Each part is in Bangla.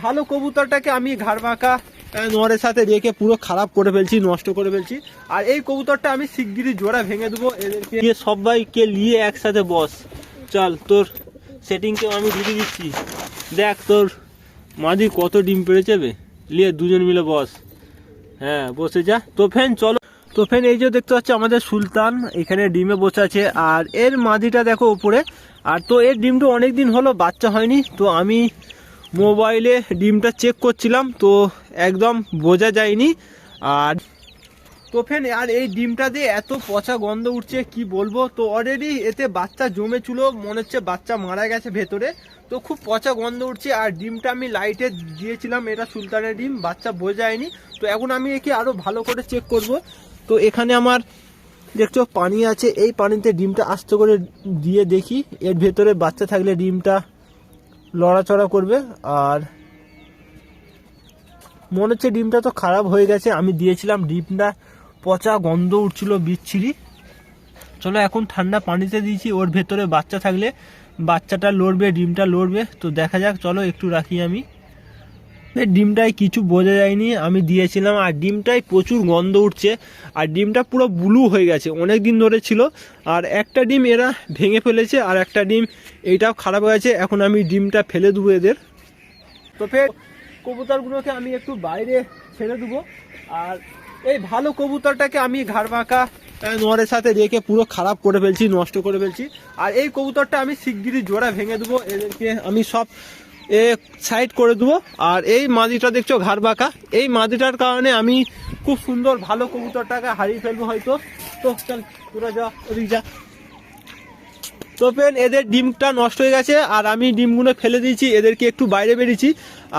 ভালো কবুতরটাকে আমি ঘাড় বাঁকা নরের সাথে রেখে পুরো খারাপ করে ফেলছি, নষ্ট করে ফেলছি। আর এই কবুতরটা আমি শিগগিরই জোড়া ভেঙে দেবো। এদেরকে সবাইকে নিয়ে একসাথে বস, চল তোর সেটিংকেও আমি ঢুকে দিচ্ছি। দেখ তোর মাঝি কত ডিম পেড়েছে বে, নিয়ে দুজন মিলে বস। হ্যাঁ বসে যা। তো ফ্যান চলো, তো ফ্যান এই যে দেখতে পাচ্ছি আমাদের সুলতান এখানে ডিমে বসে আছে। আর এর মাদিটা দেখো উপরে। আর তো এর ডিমটা অনেক দিন হলো বাচ্চা হয়নি, তো আমি মোবাইলে ডিমটা চেক করছিলাম, তো একদম বোঝা যায়নি। আর তো ফ্যান আর এই ডিমটা দিয়ে এত পচা গন্ধ উঠছে কি বলবো। তো অলরেডি এতে বাচ্চা জমেছিল, মনে হচ্ছে বাচ্চা মারা গেছে ভেতরে। তো খুব পচা গন্ধ উঠছে। আর ডিমটা আমি লাইটে দিয়েছিলাম, এটা সুলতানের ডিম, বাচ্চা বোঝা যায়নি। তো এখন আমি একে আরও ভালো করে চেক করব। তো এখানে আমার দেখছো পানি আছে, এই পানিতে ডিমটা আস্তে করে দিয়ে দেখি এর ভেতরে বাচ্চা থাকলে ডিমটা লড়াচড়া করবে। আর মনে হচ্ছে ডিমটা তো খারাপ হয়ে গেছে, আমি দিয়েছিলাম ডিমটা পচা গন্ধ উঠছিল বিচ্ছিরি। চলো এখন ঠান্ডা পানিতে দিয়েছি, ওর ভেতরে বাচ্চা থাকলে বাচ্চাটা লড়বে, ডিমটা লড়বে। তো দেখা যাক, চলো একটু রাখি আমি। ডিমটায় কিছু বোঝা যায়নি, আমি দিয়েছিলাম। আর ডিমটায় প্রচুর গন্ধ উঠছে, আর ডিমটা পুরো ব্লু হয়ে গেছে, অনেক দিন ধরে ছিল। আর একটা ডিম এরা ভেঙে ফেলেছে, আর একটা ডিম এইটাও খারাপ হয়ে গেছে। এখন আমি ডিমটা ফেলে দেবো এদের। তো ফের কবুতরগুলোকে আমি একটু বাইরে ছেড়ে দেবো। আর এই ভালো কবুতরটাকে আমি ঘাড় বাঁকা নরের সাথে রেখে পুরো খারাপ করে ফেলছি, নষ্ট করে ফেলছি। আর এই কবুতরটা আমি শিগগিরই জোড়া ভেঙে দেবো, এদেরকে আমি সব সাইড করে দেবো। আর এই মাদিটা দেখছো ঘাড় বাঁকা, এই মাদিটার কারণে আমি খুব সুন্দর ভালো কবুতরটাকে হারিয়ে ফেলবো হয়তো। তো চল তোরা যা, ওদিক যা। তো ফ্রেন এদের ডিমটা নষ্ট হয়ে গেছে, আর আমি ডিমগুলো ফেলে দিয়েছি, এদেরকে একটু বাইরে বেরিয়েছি।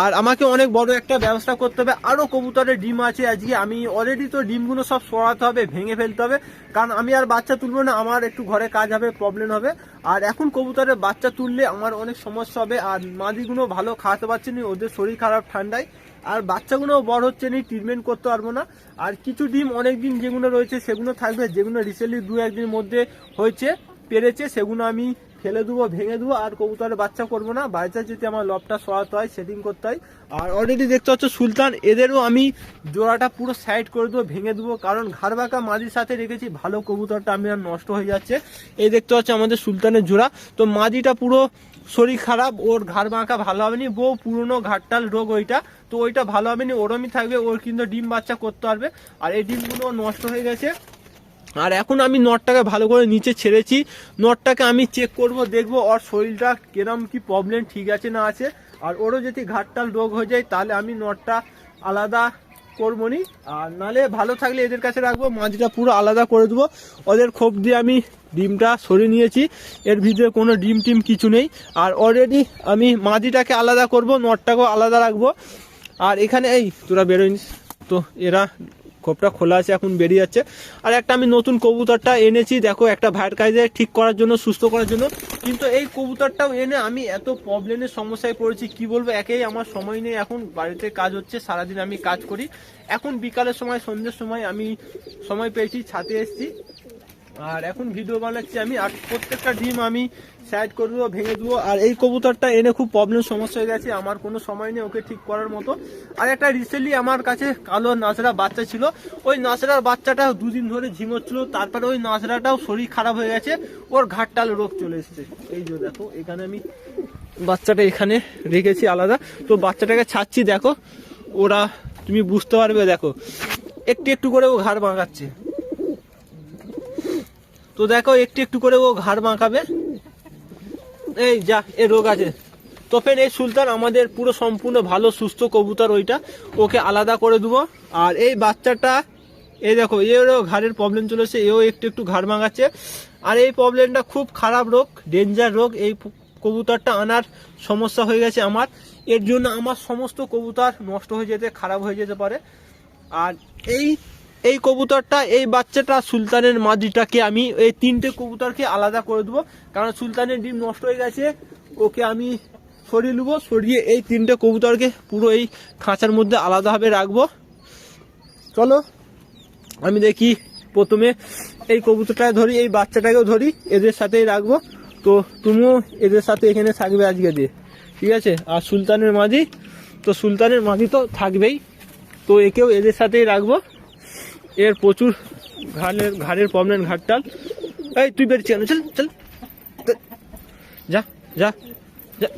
আর আমাকে অনেক বড় একটা ব্যবস্থা করতে হবে, আরও কবুতরের ডিম আছে আজকে। আমি অলরেডি তো ডিমগুলো সব সরাতে হবে, ভেঙে ফেলতে হবে, কারণ আমি আর বাচ্চা তুলবো না, আমার একটু ঘরে কাজ হবে, প্রবলেম হবে। আর এখন কবুতরের বাচ্চা তুললে আমার অনেক সমস্যা হবে। আর মাদিগুলো ভালো খাওয়াতে পারছি না, ওদের শরীর খারাপ ঠান্ডায়। আর বাচ্চাগুলো বড় হচ্ছে না, ট্রিটমেন্ট করতে পারবো না। আর কিছু ডিম অনেক দিন যেগুলো রয়েছে সেগুলো থাকবে, যেগুলো রিসেন্টলি 2-1 দিনের মধ্যে হয়েছে পেরেছে সেগুলো আমি ফেলে দেবো, ভেঙে দেবো। আর কবুতরের বাচ্চা করবো না, বাচ্চা যদি আমার লবটা সরাতে হয়, সেটিং করতে হয়। আর অলরেডি দেখতে পাচ্ছ সুলতান, এদেরও আমি জোড়াটা পুরো সাইড করে দেবো, ভেঙে দেবো, কারণ ঘাড় বাঁকা মাদির সাথে রেখেছি, ভালো কবুতরটা আমি আর নষ্ট হয়ে যাচ্ছে। এই দেখতে পাচ্ছ আমাদের সুলতানের জোড়া। তো মাদিটা পুরো শরীর খারাপ, ওর ঘাড় বাঁকা ভালো হবে না, বউ পুরনো ঘাটটাল রোগ ওইটা, তো ওইটা ভালো হবে না, ওরমই থাকবে, ওর কিন্তু ডিম বাচ্চা করতে পারবে। আর এই ডিমগুলো নষ্ট হয়ে গেছে। আর এখন আমি নটটাকে ভালো করে নিচে ছেড়েছি, নটটাকে আমি চেক করব, দেখবো ওর শরীরটা কিরম কি প্রবলেম, ঠিক আছে না আছে। আর ওরও যদি ঘাটটাল রোগ হয়ে যায় তাহলে আমি নটটা আলাদা করবো নি, আর নালে ভালো থাকলে এদের কাছে রাখবো, মাঝটা পুরো আলাদা করে দেবো। ওদের খোপ দিয়ে আমি ডিমটা সরিয়ে নিয়েছি, এর ভিতরে কোনো ডিম টিম কিছু নেই। আর অলরেডি আমি মাদিটাকে আলাদা করব, নটটাকেও আলাদা রাখবো। আর এখানে এই তোরা বেরোয়নিস, তো এরা খোপটা খোলা আছে, এখন বেরিয়ে যাচ্ছে। আর একটা আমি নতুন কবুতরটা এনেছি, দেখো একটা ভাইয়ের কাজে ঠিক করার জন্য, সুস্থ করার জন্য। কিন্তু এই কবুতরটাও এনে আমি এত প্রবলেমের সমস্যায় পড়েছি কি বলবো। একেই আমার সময় নেই, এখন বাড়িতে কাজ হচ্ছে, সারাদিন আমি কাজ করি। এখন বিকালের সময়, সন্ধ্যের সময় আমি সময় পেয়েছি, ছাদে এসেছি, আর এখন ভিডিও বানাচ্ছি আমি। আর প্রত্যেকটা ডিম আমি সাইড করে দেবো, ভেঙে দেবো। আর এই কবুতরটা এনে খুব প্রবলেম সমস্যা হয়ে গেছে, আমার কোনো সময় নেই ওকে ঠিক করার মতো। আর একটা রিসেন্টলি আমার কাছে কালো নাচড়া বাচ্চা ছিল, ওই নাচড়ার বাচ্চাটা 2 দিন ধরে ঝিমোচ্ছিল, তারপরে ওই নাচড়াটাও শরীর খারাপ হয়ে গেছে, ওর ঘাটটাল রোগ চলে এসেছে। এই যে দেখো এখানে আমি বাচ্চাটা এখানে রেখেছি আলাদা, তো বাচ্চাটাকে ছাড়ছি, দেখো ওরা তুমি বুঝতে পারবে, দেখো একটু একটু করে ও ঘাড় বাঁকাচ্ছে। তো দেখো একটু একটু করে ও ঘাড় বাঁকাবে, এই যা এ রোগ আছে। তো ফের এই সুলতান আমাদের পুরো সম্পূর্ণ ভালো সুস্থ কবুতর, ওইটা ওকে আলাদা করে দেবো। আর এই বাচ্চাটা এই দেখো এরও ঘাড়ের প্রবলেম চলেছে, এও একটু একটু ঘাড় ভাঙাচ্ছে। আর এই প্রবলেমটা খুব খারাপ রোগ, ডেঞ্জার রোগ। এই কবুতরটা আনার সমস্যা হয়ে গেছে আমার, এর জন্য আমার সমস্ত কবুতর নষ্ট হয়ে যেতে, খারাপ হয়ে যেতে পারে। আর এই কবুতরটা, এই বাচ্চাটা, সুলতানের মাদিটাকে আমি এই 3টে কবুতরকে আলাদা করে দেবো, কারণ সুলতানের ডিম নষ্ট হয়ে গেছে, ওকে আমি সরিয়ে নেবো, সরিয়ে এই 3টে কবুতরকে পুরো এই খাঁচার মধ্যে আলাদাভাবে রাখবো। চলো আমি দেখি, প্রথমে এই কবুতরটা ধরি, এই বাচ্চাটাকেও ধরি, এদের সাথেই রাখবো। তো তুমিও এদের সাথে এখানে থাকবে আজকে দিয়ে, ঠিক আছে। আর সুলতানের মাদি তো সুলতানের মাদি তো থাকবেই, তো একেও এদের সাথেই রাখবো। এর প্রচুর ঘাড়ের প্রবলেম, ঘাটটাল। এই তুই বেরিয়েছি কেন? চল চল যা যা যা,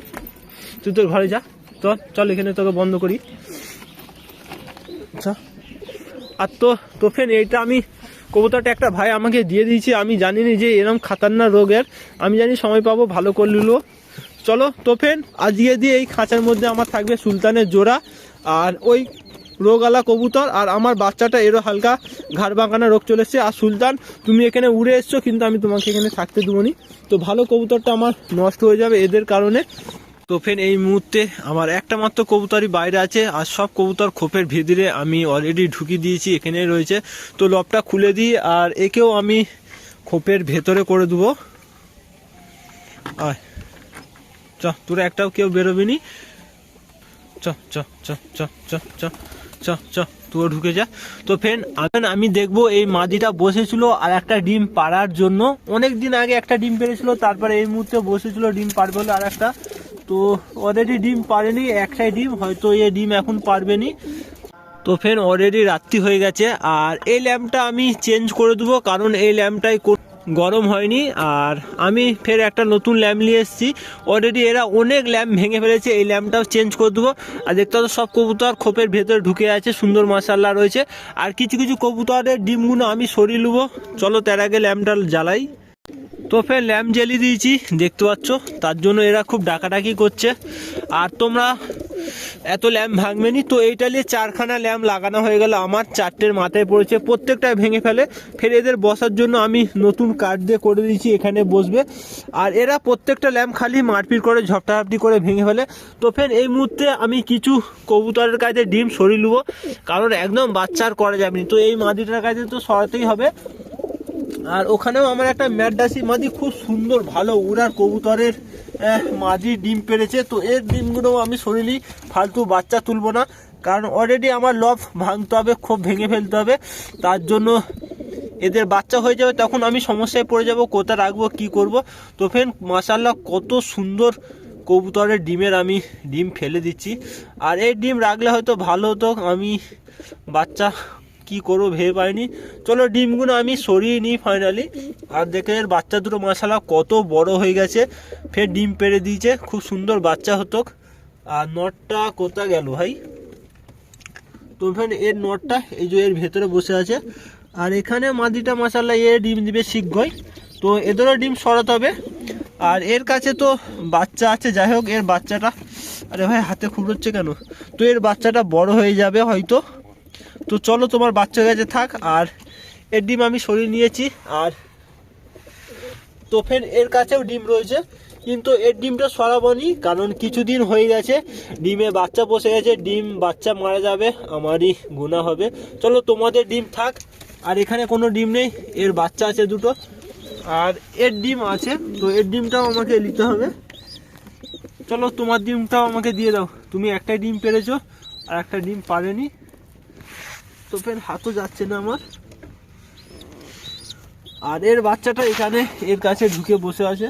তুই তোর ঘরে যা। চল চল, এখানে তোকে বন্ধ করি। আচ্ছা, আর তো ফেন এইটা আমি কবুতরটা একটা ভাই আমাকে দিয়ে দিয়েছি, আমি জানিনি যে এরকম খাতারনাক রোগের, আমি জানি সময় পাবো ভালো করে নিলো। চলো তো ফেন, আজকে দিয়ে এই খাঁচার মধ্যে আমার থাকবে সুলতানের জোড়া আর ওই রোগওয়ালা কবুতর, আর আমার বাচ্চাটা এরও হালকা ঘাড় বাঁকানো রোগ চলে এসছে। আর সুলতান তুমি এখানে উড়ে এসছো, কিন্তু আমি তোমাকে এখানে থাকতে দেবো নি, তো ভালো কবুতরটা আমার নষ্ট হয়ে যাবে এদের কারণে। তো ফেন এই মুহূর্তে আমার একটা মাত্র কবুতরই বাইরে আছে, আর সব কবুতর খোপের ভিতরে আমি অলরেডি ঢুকিয়ে দিয়েছি, এখানে রয়েছে। তো লবটা খুলে দিই, আর একেও আমি খোপের ভেতরে করে দেবো। আয় চ, তোরা একটাও কেউ বেরোবি নি, চ চ চ চ চ চ চ চ, তুইও ঢুকে যা। তো ফ্রেন্ড, আমি দেখবো এই মাদিটা বসেছিল আর একটা ডিম পাড়ার জন্য, অনেক দিন আগে একটা ডিম পেরেছিল, তারপরে এই মুহূর্তে বসেছিল ডিম পারবে বলে আর একটা, তো অলরেডি ডিম পারেনি, একটাই ডিম, হয়তো এই ডিম এখন পারবে নি। তো ফ্রেন্ড, অলরেডি রাত্রি হয়ে গেছে, আর এই ল্যাম্পটা আমি চেঞ্জ করে দেবো, কারণ এই ল্যাম্পটাই গরম হয়নি। আর আমি ফের একটা নতুন ল্যাম্প নিয়ে এসেছি, অলরেডি এরা অনেক ল্যাম্প ভেঙে ফেলেছে, এই ল্যাম্পটাও চেঞ্জ করে দেবো। আর দেখতে পাচ্ছ সব কবুতর খোপের ভেতরে ঢুকে আছে, সুন্দর মাশাআল্লাহ রয়েছে। আর কিছু কিছু কবুতরের ডিমগুলো আমি সরিয়ে নেবো, চলো তার আগে ল্যাম্পটা জ্বালাই। তো ফের ল্যাম্প জ্বালিয়ে দিয়েছি, দেখতে পাচ্ছ, তার জন্য এরা খুব ডাকাডাকি করছে। আর তোমরা এত ল্যাম্প ভাঙবে নি, তো এইটা নিয়ে 4খানা ল্যাম্প লাগানো হয়ে গেল, আমার 4টের মাথায় পড়েছে, প্রত্যেকটা ভেঙে ফেলে। ফের এদের বসার জন্য আমি নতুন কাঠ দিয়ে করে দিয়েছি, এখানে বসবে। আর এরা প্রত্যেকটা ল্যাম্প খালি মারপিট করে ঝপটাঝপটি করে ভেঙে ফেলে। তো ফের এই মুহূর্তে আমি কিছু কবুতরের কাছে ডিম সরিয়ে নেবো, কারণ একদম বাচ্চা আর করা যাবে না, তো এই মাদিটার কাছে তো সরাতেই হবে। আর ওখানেও আমার একটা ম্যাডাসি মাদি খুব সুন্দর ভালো উড়ার কবুতরের মাদি ডিম পেরেছে, তো এর ডিমগুলোও আমি সরিয়ে ফালতু বাচ্চা তুলবো না, কারণ অলরেডি আমার লব ভাঙতে হবে, খুব ভেঙে ফেলতে হবে, তার জন্য এদের বাচ্চা হয়ে যাবে, তখন আমি সমস্যায় পড়ে যাব, কোথায় রাখবো কি করব। তো ফ্রেন্ড, মাশাআল্লাহ কত সুন্দর কবুতরের ডিমের আমি ডিম ফেলে দিচ্ছি, আর এই ডিম রাখলে হয়তো ভালো হতো, আমি বাচ্চা কি করবো ভেবে পাইনি। চলো ডিমগুলো আমি সরিয়ে নিই ফাইনালি। আর দেখে এর বাচ্চা দুটো মাশাআল্লাহ কত বড় হয়ে গেছে, ফের ডিম পেড়ে দিয়েছে, খুব সুন্দর বাচ্চা হতো। আর নটটা কোথা গেল ভাই? তো ফের এর নটটা এই যে এর ভেতরে বসে আছে, আর এখানে মাদিটা মাশাআল্লাহ এর ডিম দিবে শীঘ্রই, তো এদেরও ডিম সরাতে হবে। আর এর কাছে তো বাচ্চা আছে, যাই হোক এর বাচ্চাটা, আরে ভাই হাতে খুঁড়োচ্ছে কেন, তো এর বাচ্চাটা বড় হয়ে যাবে হয়তো। তো চলো তোমার বাচ্চা কাছে থাক, আর এর ডিম আমি সরিয়ে নিয়েছি। আর তো ফের এর কাছেও ডিম রয়েছে, কিন্তু এর ডিমটা সরাবো নি, কারণ কিছুদিন হয়ে গেছে ডিমে বাচ্চা বসে গেছে, ডিম বাচ্চা মারা যাবে, আমারই গুনাহ হবে। চলো তোমাদের ডিম থাক, আর এখানে কোনো ডিম নেই, এর বাচ্চা আছে দুটো, আর এর ডিম আছে, তো এর ডিমটাও আমাকে নিতে হবে। চলো তোমার ডিমটাও আমাকে দিয়ে দাও, তুমি একটাই ডিম পেরেছো আর একটা ডিম পারেনি। তো ফের হাতও যাচ্ছে না আমার, আর এর বাচ্চাটা এখানে এর কাছে ঢুকে বসে আছে।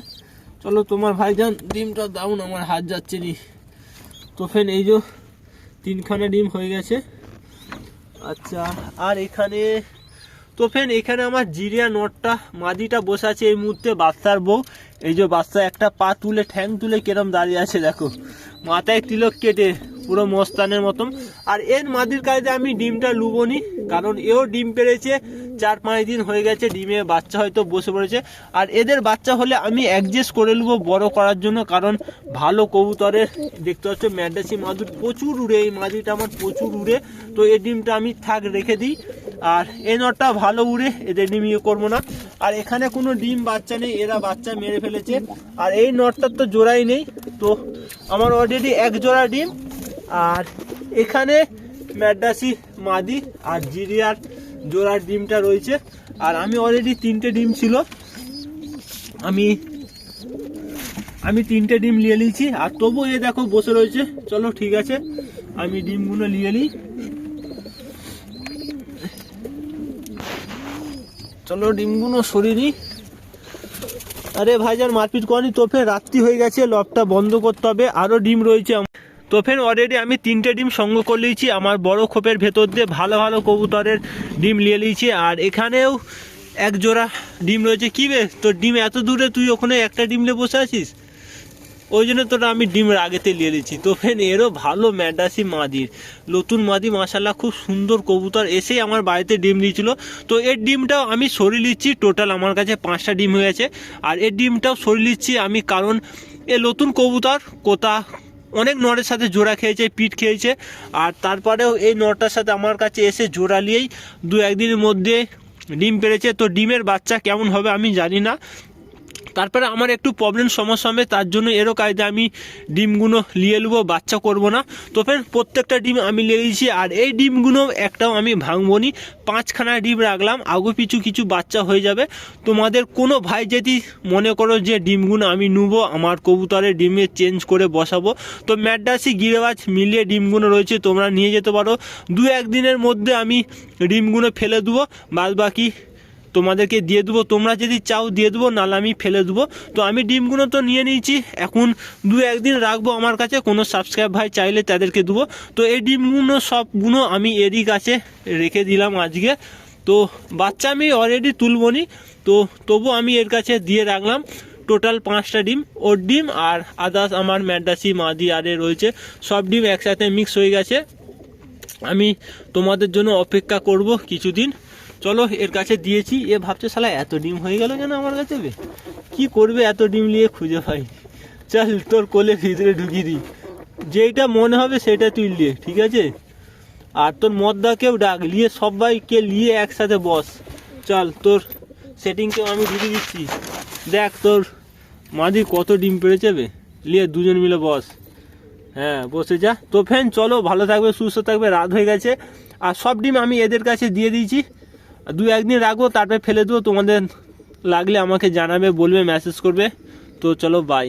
চলো তোমার ভাইজান ডিমটা দাও না, আমার হাত যাচ্ছে নি। তো ফের এই যে 3খানা ডিম হয়ে গেছে। আচ্ছা, আর এখানে তো ফের এখানে আমার জিরিয়া নটটা মাদিটা বসে আছে এই মুহূর্তে, বাচ্চার বউ। এই যে বাচ্চা একটা পা তুলে ঠ্যাং তুলে কেরম দাঁড়িয়ে আছে দেখো, মাথায় তিলক কেটে পুরো মস্তানের মতন। আর এর মাদির কাছে আমি ডিমটা লুবনি, কারণ এও ডিম পেরেছে, 4-5 দিন হয়ে গেছে, ডিমে বাচ্চা হয়তো বসে পড়েছে। আর এদের বাচ্চা হলে আমি অ্যাডজাস্ট করে নেবো বড় করার জন্য, কারণ ভালো কবুতরের দেখতে পাচ্ছ ম্যাডাসি মাদুর প্রচুর উড়ে, এই মাদিটা আমার প্রচুর উড়ে, তো এই ডিমটা আমি থাক রেখে দিই। আর এই নটটা ভালো উড়ে, এদের ডিম ইয়ে করবো না। আর এখানে কোনো ডিম বাচ্চা নেই, এরা বাচ্চা মেরে ফেলেছে। আর এই নটটার তো জোড়াই নেই, তো আমার অলরেডি 1 জোড়া ডিম। আর এখানে ম্যাডাসি মাদি আর জিরিয়ার জোড়ার ডিমটা রয়েছে। আর আমি অলরেডি 3টে ডিম ছিল, আমি 3টে ডিম নিয়ে নিয়েছি, আর তবু এ দেখো বসে রয়েছে। চলো ঠিক আছে, আমি ডিমগুলো নিয়ে নিই। চলো ডিমগুলো সরিয়ে নিই। আরে ভাইজান মারপিট করেনি, তো ফের রাত্রি হয়ে গেছে, লবটা বন্ধ করতে হবে, আরও ডিম রয়েছে। তো ফ্রেন্ড অলরেডি আমি 3টে ডিম সংগ্রহ করে নিয়েছি, আমার বড় খোপের ভেতর দিয়ে ভালো ভালো কবুতরের ডিম নিয়ে নিয়েছি। আর এখানেও এক জোড়া ডিম রয়েছে। কী বে, তোর ডিম এত দূরে, তুই ওখানে একটা ডিম নিয়ে বসে আছিস? ওই জন্য তোরা আমি ডিম আগেতে নিয়ে নিয়েছি। তো ফ্রেন্ড এরও ভালো ম্যাডাসি মাদির, নতুন মাদি মাশাল্লাহ, খুব সুন্দর কবুতর এসেই আমার বাড়িতে ডিম দিয়েছিল। তো এর ডিমটাও আমি সরিয়ে নিচ্ছি, টোটাল আমার কাছে 5টা ডিম হয়ে গেছে। আর এর ডিমটাও সরিয়ে নিচ্ছি আমি, কারণ এ নতুন কবুতর কোথা অনেক নরের সাথে জোড়া খেয়েছে, পিঠ খেয়েছে। আর তারপরেও এই নরটার সাথে আমার কাছে এসে জোড়া নিয়েই 2-1 দিনের মধ্যে ডিম পেড়েছে। তো ডিমের বাচ্চা কেমন হবে আমি জানি না। তারপরে আমার একটু প্রবলেম সমস্যা হবে, তার জন্য এরও কায়দা আমি ডিমগুলো নিয়ে নেবো, বাচ্চা করব না। তো ফ্রেন্ড প্রত্যেকটা ডিম আমি নিয়ে নিয়েছি। আর এই ডিমগুলো একটাও আমি ভাঙবো নি, 5খানা ডিম রাখলাম, আগু পিছু কিছু বাচ্চা হয়ে যাবে। তোমাদের কোনো ভাই যদি মনে করো যে ডিমগুলো আমি নেবো, আমার কবুতরের ডিমে চেঞ্জ করে বসাবো, তো ম্যাডাসি গিরিবাজ মিলিয়ে ডিমগুলো রয়েছে, তোমরা নিয়ে যেতে পারো। 2-1 দিনের মধ্যে আমি ডিমগুলো ফেলে দেবো, বাদ বাকি তোমাদেরকে দিয়ে দেবো। তোমরা যদি চাও দিয়ে দেবো, নাহলে আমি ফেলে দেবো। তো আমি ডিমগুলো তো নিয়ে নিয়েছি, এখন 2-1 দিন রাখবো আমার কাছে, কোনো সাবস্ক্রাইব ভাই চাইলে তাদেরকে দেবো। তো এই ডিমগুলো সবগুলো আমি এরই কাছে রেখে দিলাম আজকে। তো বাচ্চা আমি অলরেডি তুলবো নি, তো তবু আমি এর কাছে দিয়ে রাখলাম। টোটাল 5টা ডিম, ওর ডিম আর আদার্স আমার ম্যাডাসি মাদি আরে রয়েছে, সব ডিম একসাথে মিক্স হয়ে গেছে। আমি তোমাদের জন্য অপেক্ষা করব কিছুদিন। চলো এর কাছে দিয়েছি, এ ভাবছে শালা এত ডিম হয়ে গেল কেন আমার কাছে, কি করবে এত ডিম নিয়ে খুঁজে পাই। চল তোর কোলে ভিতরে ঢুকিয়ে দিই, যেইটা মনে হবে সেটা তুই নিয়ে, ঠিক আছে? আর তোর মদ্দাকেও ডাক, নিয়ে সবাইকে নিয়ে একসাথে বস। চল তোর সেটিংকেও আমি ঢুকিয়ে দিচ্ছি, দেখ তোর মাদি কত ডিম পেড়েছে বে, নিয়ে দুজন মিলে বস। হ্যাঁ বসে যা। তো ফ্রেন্ড চলো, ভালো থাকবে, সুস্থ থাকবে, রাত হয়ে গেছে। আর সব ডিম আমি এদের কাছে দিয়ে দিয়েছি, 2-1 দিন রাখবো, তারপরে ফেলে দেবো। তোমাদের লাগলে আমাকে জানাবে, বলবে, মেসেজ করবে। তো চলো বাই।